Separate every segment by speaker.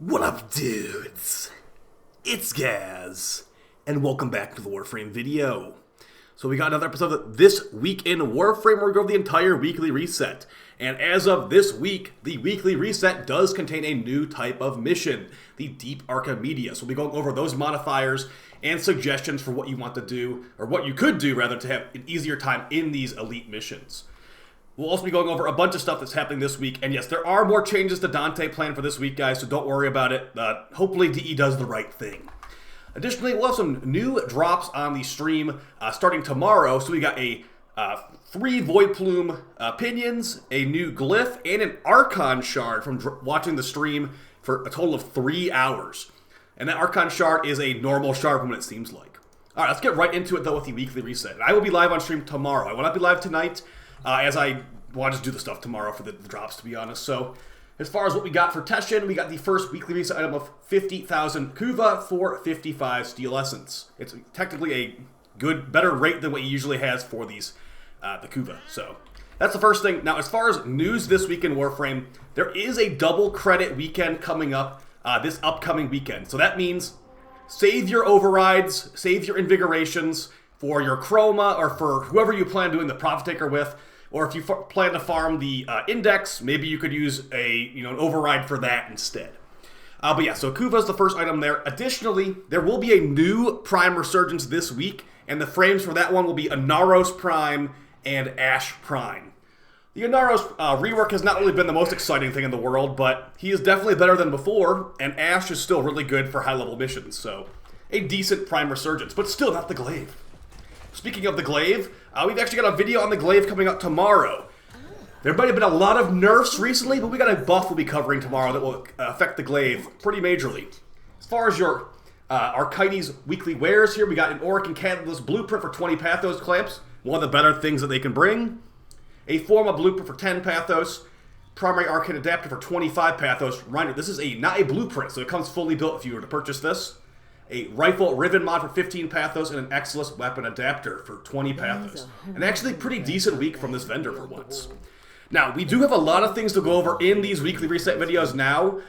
Speaker 1: What up, dudes? It's Gaz, and welcome back to the Warframe video. So we got another episode of This Week in Warframe, where we go over the entire weekly reset. And as of this week, the weekly reset does contain a new type of mission, the Deep Archimedea. So we'll be going over those modifiers and suggestions for what you want to do, or what you could do, rather, to have an easier time in these elite missions. We'll also be going over a bunch of stuff that's happening this week. And yes, there are more changes to Dante planned for this week, guys, so don't worry about it. Hopefully DE does the right thing. Additionally, we'll have some new drops on the stream starting tomorrow. So we got a 3 Void Plume Pinions, a new Glyph, and an Archon Shard from watching the stream for a total of 3 hours. And that Archon Shard is a normal shard from what it seems like. Alright, let's get right into it, though, with the weekly reset. And I will be live on stream tomorrow. I will not be live tonight, as I want to do the stuff tomorrow for the drops, to be honest. So, as far as what we got for Teshin, we got the first weekly reset item of 50,000 KUVA for 55 Steel Essence. It's technically a good, better rate than what he usually has for these, the KUVA. So, that's the first thing. Now, as far as news this week in Warframe, there is a double credit weekend coming up this upcoming weekend. So that means save your overrides, save your invigorations for your Chroma, or for whoever you plan doing the Profit Taker with. Or if you plan to farm the Index, maybe you could use an override for that instead. But yeah, so KUVA is the first item there. Additionally, there will be a new Prime Resurgence this week, and the frames for that one will be Inaros Prime and Ash Prime. The Inaros rework has not really been the most exciting thing in the world, but he is definitely better than before, and Ash is still really good for high-level missions, so a decent Prime Resurgence, but still not the Glaive. Speaking of the Glaive, we've actually got a video on the Glaive coming up tomorrow. There might have been a lot of nerfs recently, but we got a buff we'll be covering tomorrow that will affect the Glaive pretty majorly. As far as your Archides weekly wares here, we got an Auric and Catalyst Blueprint for 20 Pathos Clamps, one of the better things that they can bring. A Forma Blueprint for 10 Pathos, Primary Arcane Adapter for 25 Pathos. Reminder, this is not a blueprint, so it comes fully built if you were to purchase this. A Rifle Riven Mod for 15 Pathos, and an Exilus Weapon Adapter for 20 Pathos. An actually pretty decent week from this vendor for once. Now, we do have a lot of things to go over in these weekly reset videos now,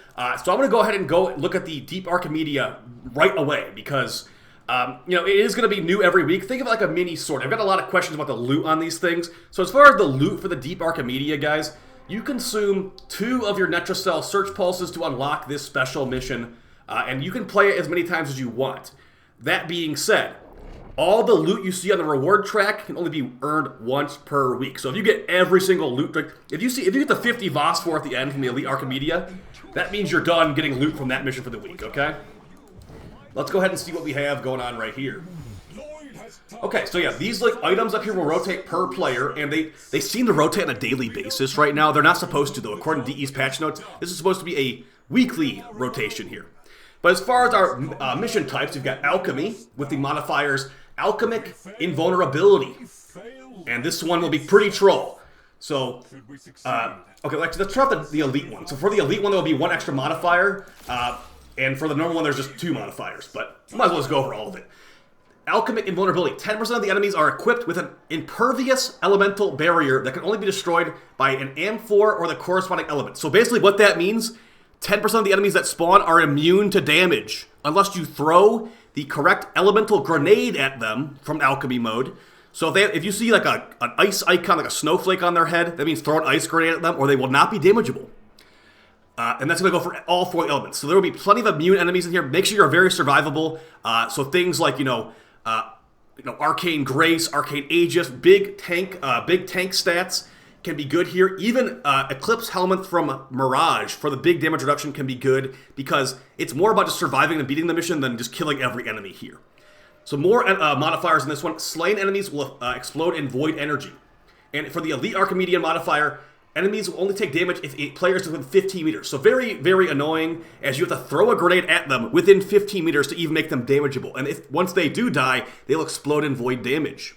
Speaker 1: so I'm going to go ahead and go look at the Deep Archimedea right away, because, it is going to be new every week. Think of it like a mini sword. I've got a lot of questions about the loot on these things. So as far as the loot for the Deep Archimedea, guys, you consume 2 of your Netracell Search Pulses to unlock this special mission, and you can play it as many times as you want. That being said, all the loot you see on the reward track can only be earned once per week. So if you get every single loot, if you get the 50 Voss for at the end from the Elite Archimedea, that means you're done getting loot from that mission for the week, okay? Let's go ahead and see what we have going on right here. Okay, so yeah, these items up here will rotate per player, and they seem to rotate on a daily basis right now. They're not supposed to, though. According to DE's patch notes, this is supposed to be a weekly rotation here. But as far as our mission types, we've got Alchemy with the modifiers Alchemic Invulnerability. And this one will be pretty troll. So, okay, let's try out the Elite one. So for the Elite one, there will be 1 extra modifier. And for the normal one, there's just 2 modifiers. But might as well just go over all of it. Alchemic Invulnerability. 10% of the enemies are equipped with an impervious elemental barrier that can only be destroyed by an Amphor or the corresponding element. So basically what that means, 10% of the enemies that spawn are immune to damage unless you throw the correct elemental grenade at them from alchemy mode. So if you see like an ice icon, like a snowflake on their head, that means throw an ice grenade at them, or they will not be damageable. And that's going to go for all 4 elements. So there will be plenty of immune enemies in here. Make sure you're very survivable. So things like Arcane Grace, Arcane Aegis, big tank stats can be good here. Even Eclipse Helmet from Mirage for the big damage reduction can be good, because it's more about just surviving and beating the mission than just killing every enemy here. So more modifiers in this one. Slain enemies will explode in void energy. And for the Elite Archimedean modifier, enemies will only take damage if a player is within 15 meters. So very, very annoying, as you have to throw a grenade at them within 15 meters to even make them damageable. And once they do die, they'll explode in void damage.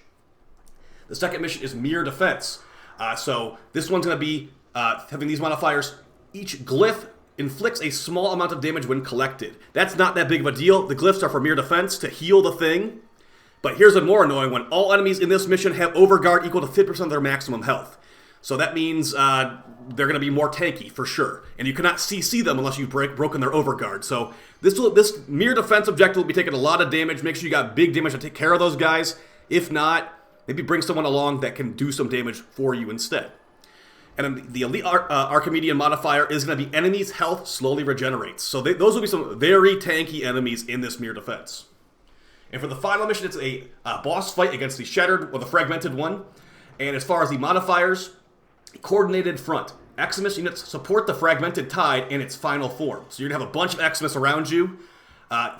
Speaker 1: The second mission is Mere Defense. So this one's going to be having these modifiers. Each glyph inflicts a small amount of damage when collected. That's not that big of a deal. The glyphs are for mere defense to heal the thing. But here's a more annoying one. All enemies in this mission have overguard equal to 50% of their maximum health. So that means they're going to be more tanky for sure. And you cannot CC them unless you've broken their overguard. So this mere defense objective will be taking a lot of damage. Make sure you got big damage to take care of those guys. If not, maybe bring someone along that can do some damage for you instead. And then the elite Archimedea modifier is going to be enemies' health slowly regenerates. So those will be some very tanky enemies in this mere defense. And for the final mission, it's a boss fight against the Shattered or the Fragmented one. And as far as the modifiers, Coordinated Front. Eximus units support the Fragmented Tide in its final form. So you're going to have a bunch of Eximus around you.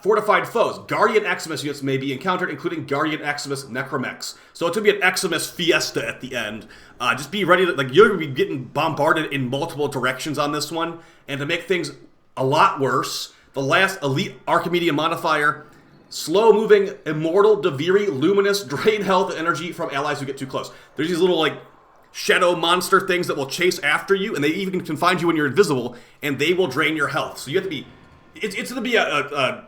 Speaker 1: Fortified foes. Guardian Eximus units may be encountered, including Guardian Eximus Necromex. So it's going to be an Eximus fiesta at the end. Just be ready to, you're going to be getting bombarded in multiple directions on this one. And to make things a lot worse, the last Elite Archimedea modifier, slow-moving, immortal, Duviri, luminous, drain health and energy from allies who get too close. There's these little, shadow monster things that will chase after you, and they even can find you when you're invisible, and they will drain your health. So you have to be... It's going to be a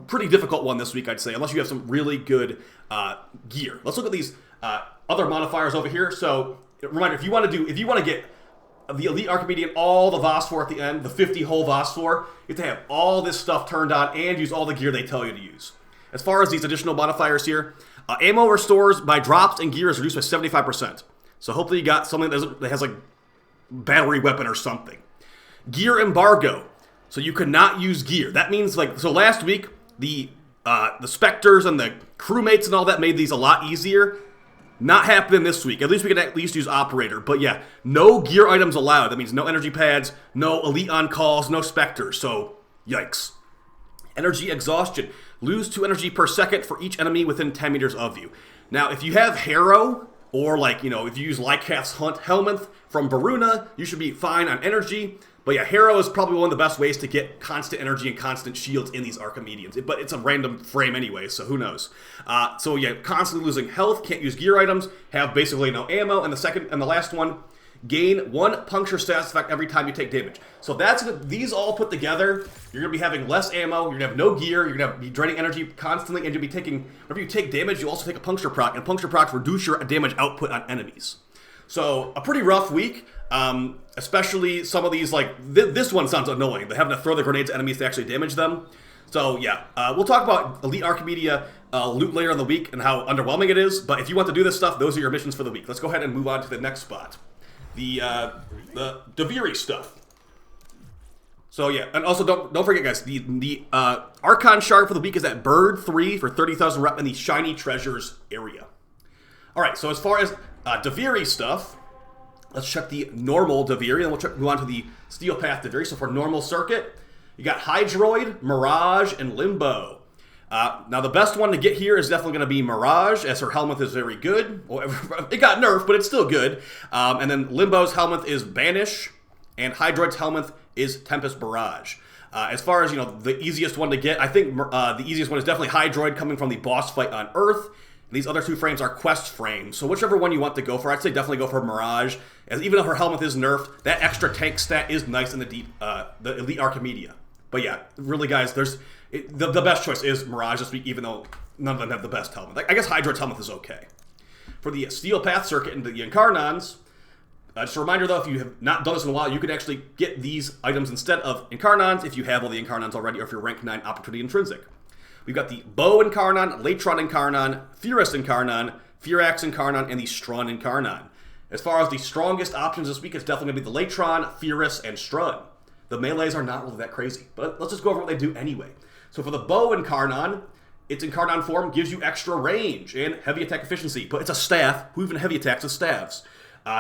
Speaker 1: pretty difficult one this week, I'd say, unless you have some really good gear. Let's look at these other modifiers over here. So, reminder, if you want to get the Elite Archimedea, all the Vosphor at the end, the 50 whole Vosphor, you have to have all this stuff turned on and use all the gear they tell you to use. As far as these additional modifiers here, ammo restores by drops and gear is reduced by 75%. So hopefully you got something that has battery weapon or something. Gear embargo. So you cannot use gear. That means so last week the Spectres and the crewmates and all that made these a lot easier. Not happening this week. At least we can at least use Operator. But yeah, no gear items allowed. That means no energy pads, no elite on calls, no Spectres. So yikes. Energy exhaustion. Lose 2 energy per second for each enemy within 10 meters of you. Now, if you have Harrow, or if you use Lycath's Hunt Helminth from Baruna, you should be fine on energy. But yeah, Harrow is probably one of the best ways to get constant energy and constant shields in these Archimedians. But it's a random frame anyway, so who knows. So yeah, constantly losing health, can't use gear items, have basically no ammo. And the last one, gain 1 puncture status effect every time you take damage. So these all put together, you're going to be having less ammo, you're going to have no gear, you're going to be draining energy constantly, and you'll be taking, whenever you take damage, you also take a puncture proc, and puncture procs reduce your damage output on enemies. So, a pretty rough week, especially some of these, this one sounds annoying, they're having to throw the grenades at enemies to actually damage them. So, yeah, we'll talk about Elite Archimedea loot later in the week and how underwhelming it is, but if you want to do this stuff, those are your missions for the week. Let's go ahead and move on to the next spot. The Duviri stuff. So yeah, and also don't forget, guys, the Archon shard for the week is at Bird 3 for 30,000 rep in the Shiny Treasures area. All right, so as far as Duviri stuff, let's check the normal Duviri, and we'll move on to the Steel Path Duviri. So for normal circuit, you got Hydroid, Mirage, and Limbo. Now the best one to get here is definitely going to be Mirage, as her Helminth is very good. Well, it got nerfed, but it's still good. And then Limbo's Helminth is Banish, and Hydroid's Helminth is Tempest Barrage. As far as, the easiest one to get, I think the easiest one is definitely Hydroid coming from the boss fight on Earth. These other 2 frames are quest frames, so whichever one you want to go for, I'd say definitely go for Mirage, as even though her Helminth is nerfed, that extra tank stat is nice in the Elite Archimedea. But yeah, really guys, the best choice is Mirage this week, even though none of them have the best Helminth. I guess Hydroid's Helminth is okay. For the Steel Path circuit and the Incarnons, just a reminder though, if you have not done this in a while, you can actually get these items instead of Incarnons if you have all the Incarnons already, or if you're rank 9 Opportunity Intrinsic. We've got the Bow Incarnon, Latron Incarnon, Furus Incarnon, Furax Incarnon, and the Strun Incarnon. As far as the strongest options this week, it's definitely going to be the Latron, Furus, and Strun. The melees are not really that crazy, but let's just go over what they do anyway. So for the Bow Incarnon, its Incarnon form gives you extra range and heavy attack efficiency, but it's a staff. Who even heavy attacks with staffs?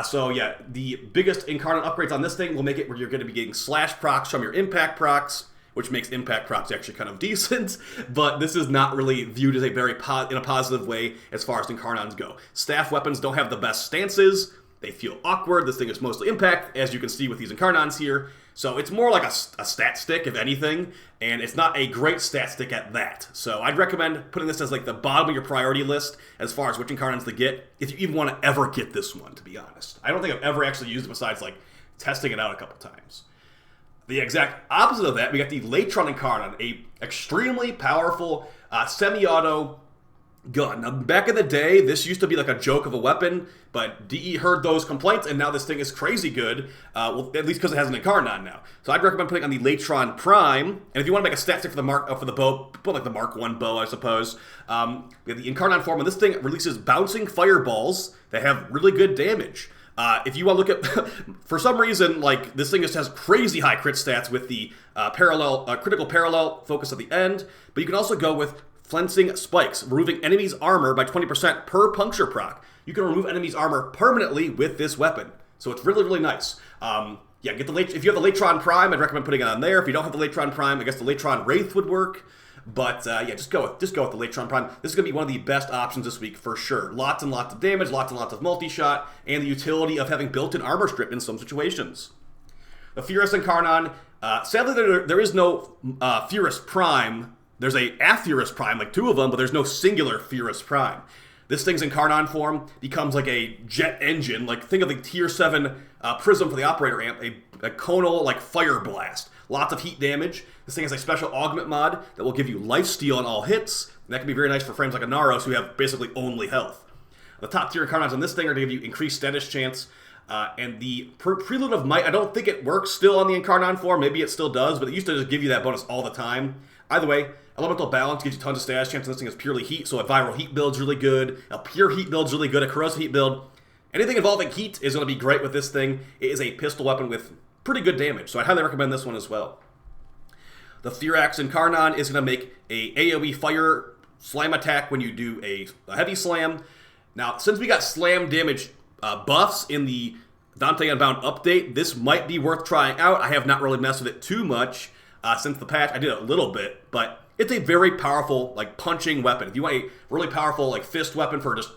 Speaker 1: So yeah, the biggest Incarnon upgrades on this thing will make it where you're going to be getting slash procs from your impact procs, which makes impact procs actually kind of decent, but this is not really viewed as a very in a positive way as far as Incarnons go. Staff weapons don't have the best stances. They feel awkward. This thing is mostly impact, as you can see with these Incarnons here. So it's more like a stat stick, if anything, and it's not a great stat stick at that. So I'd recommend putting this as the bottom of your priority list as far as which Incarnons to get, if you even want to ever get this one, to be honest. I don't think I've ever actually used it besides testing it out a couple times. The exact opposite of that, we got the Latron Incarnon, a extremely powerful semi-auto gun. Now, back in the day, this used to be like a joke of a weapon, but DE heard those complaints, and now this thing is crazy good, well, at least because it has an Incarnon now. So I'd recommend putting on the Latron Prime, and if you want to make a stat stick for the bow, put like the Mark 1 bow, I suppose. We have the Incarnon form, and this thing releases bouncing fireballs that have really good damage. If you want to look at, for some reason, like, this thing just has crazy high crit stats with the critical parallel focus at the end, but you can also go with Flensing Spikes, removing enemies' armor by 20% per puncture proc. You can remove enemies' armor permanently with this weapon, so it's really, really nice. Yeah, get the if you have the Latron Prime, I'd recommend putting it on there. If you don't have the Latron Prime, I guess the Latron Wraith would work. But yeah, just go with the Latron Prime. This is going to be one of the best options this week for sure. Lots and lots of damage, lots and lots of multi-shot, and the utility of having built-in armor strip in some situations. The Furus Incarnon, sadly there is no Furus Prime. There's a Furus Prime, like 2 of them, but there's no singular Furus Prime. This thing's Incarnon form becomes like a jet engine. Like, think of the tier 7 prism for the operator amp, a conal like fire blast. Lots of heat damage. This thing has a special augment mod that will give you lifesteal on all hits. And that can be very nice for frames like a Naros who have basically only health. The top tier Incarnons on this thing are to give you increased status chance. And the Prelude of Might, I don't think it works still on the Incarnon form. Maybe it still does, but it used to just give you that bonus all the time. Either way, Elemental Balance gives you tons of status chance, and this thing is purely heat, so a viral heat build's really good. A pure heat build's really good. A corrosive heat build. Anything involving heat is going to be great with this thing. It is a pistol weapon with pretty good damage, so I highly recommend this one as well. The Furax Incarnon is going to make a AoE fire slam attack when you do a heavy slam. Now, since we got slam damage buffs in the Dante Unbound update, this might be worth trying out. I have not really messed with it too much since the patch. I did a little bit, but it's a very powerful, like, punching weapon. If you want a really powerful, like, fist weapon for just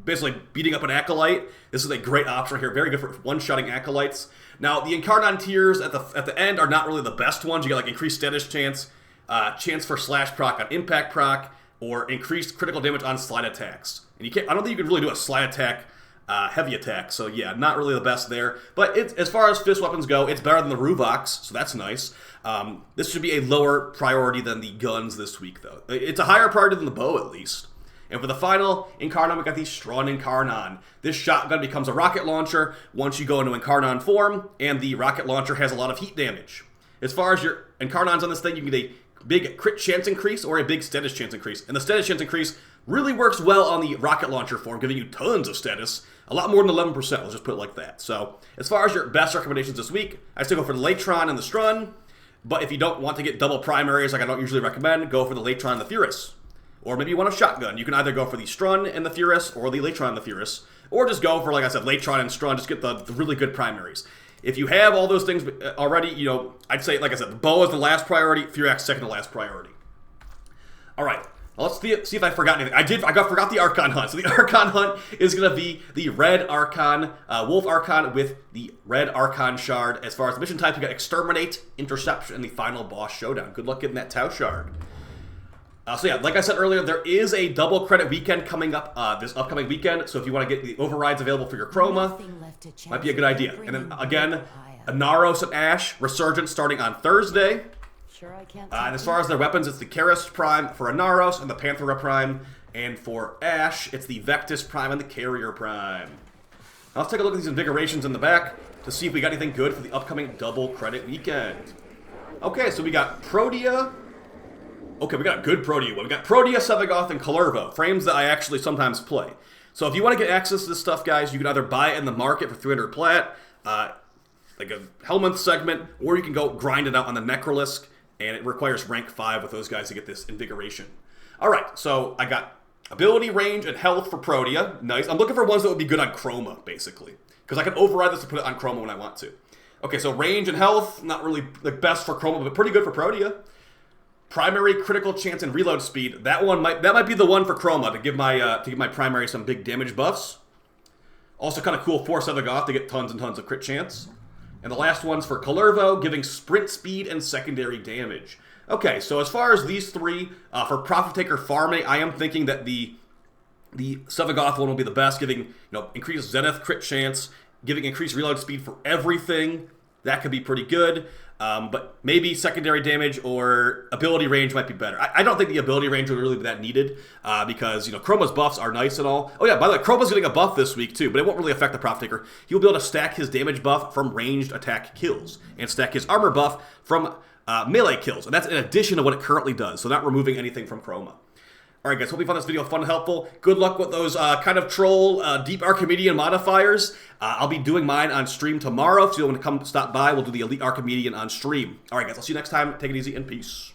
Speaker 1: basically beating up an acolyte, this is a great option here. Very good for one-shotting acolytes. Now, the Incarnon tiers at the end are not really the best ones. You get, like, increased status chance, chance for slash proc on impact proc, or increased critical damage on slide attacks. And you can't. I don't think you can really do a slide attack, heavy attack. So yeah, not really the best there. But as far as fist weapons go, it's better than the Ruvox, so that's nice. This should be a lower priority than the guns this week, though. It's a higher priority than the bow, at least. And for the final Incarnon, we got the Strun Incarnon. This shotgun becomes a rocket launcher once you go into Incarnon form, and the rocket launcher has a lot of heat damage. As far as your Incarnons on this thing, you can get a big crit chance increase or a big status chance increase. And the status chance increase really works well on the rocket launcher form, giving you tons of status. A lot more than 11%, let's just put it like that. So, as far as your best recommendations this week, I still go for the Latron and the Strun. But if you don't want to get double primaries like I don't usually recommend, go for the Latron and the Furus. Or maybe you want a shotgun. You can either go for the Strun and the Furus, or the Latron and the Furus. Or just go for, like I said, Latron and Strun, just get the really good primaries. If you have all those things already, you know, I'd say, like I said, the bow is the last priority, Furax second to last priority. Alright, let's see if I forgot anything. I forgot the Archon Hunt. So the Archon Hunt is going to be the red Archon, Wolf Archon with the red Archon Shard. As far as the mission types, we got Exterminate, Interception, and the final boss showdown. Good luck getting that Tau Shard. So yeah, like I said earlier, there is a double credit weekend coming up this upcoming weekend. So if you want to get the overrides available for your Chroma, might be a good idea. And then again, Naros and Ash Resurgence starting on Thursday. And as far as their weapons, it's the Keras Prime for Naros and the Panthera Prime. And for Ash, it's the Vectis Prime and the Carrier Prime. Now let's take a look at these invigorations in the back to see if we got anything good for the upcoming double credit weekend. Okay, so we got Protea. Okay, we got a good Protea one. We got Protea, Sevagoth, and Kullervo, frames that I actually sometimes play. So if you want to get access to this stuff, guys, you can either buy it in the market for 300 plat, like a Hellmonth segment, or you can go grind it out on the Necrolisk, and it requires rank 5 with those guys to get this invigoration. Alright, so I got ability, range, and health for Protea. Nice. I'm looking for ones that would be good on Chroma, basically. Because I can override this to put it on Chroma when I want to. Okay, so range and health, not really the best for Chroma, but pretty good for Protea. Primary critical chance and reload speed. That might be the one for Chroma to give my primary some big damage buffs. Also kind of cool for Sevagoth to get tons and tons of crit chance. And the last one's for Kullervo, giving sprint speed and secondary damage. Okay, so as far as these three, for Profit Taker farming, I am thinking that the Sevagoth one will be the best, giving increased Zenith crit chance, giving increased reload speed for everything. That could be pretty good. But maybe secondary damage or ability range might be better. I don't think the ability range would really be that needed because, Chroma's buffs are nice and all. Oh yeah, by the way, Chroma's getting a buff this week too, but it won't really affect the Profit Taker. He'll be able to stack his damage buff from ranged attack kills and stack his armor buff from melee kills. And that's in addition to what it currently does, so not removing anything from Chroma. Alright guys, hope you found this video fun and helpful. Good luck with those kind of troll deep Archimedean modifiers. I'll be doing mine on stream tomorrow, so if you want to come stop by, we'll do the Elite Archimedean on stream. Alright guys, I'll see you next time. Take it easy and peace.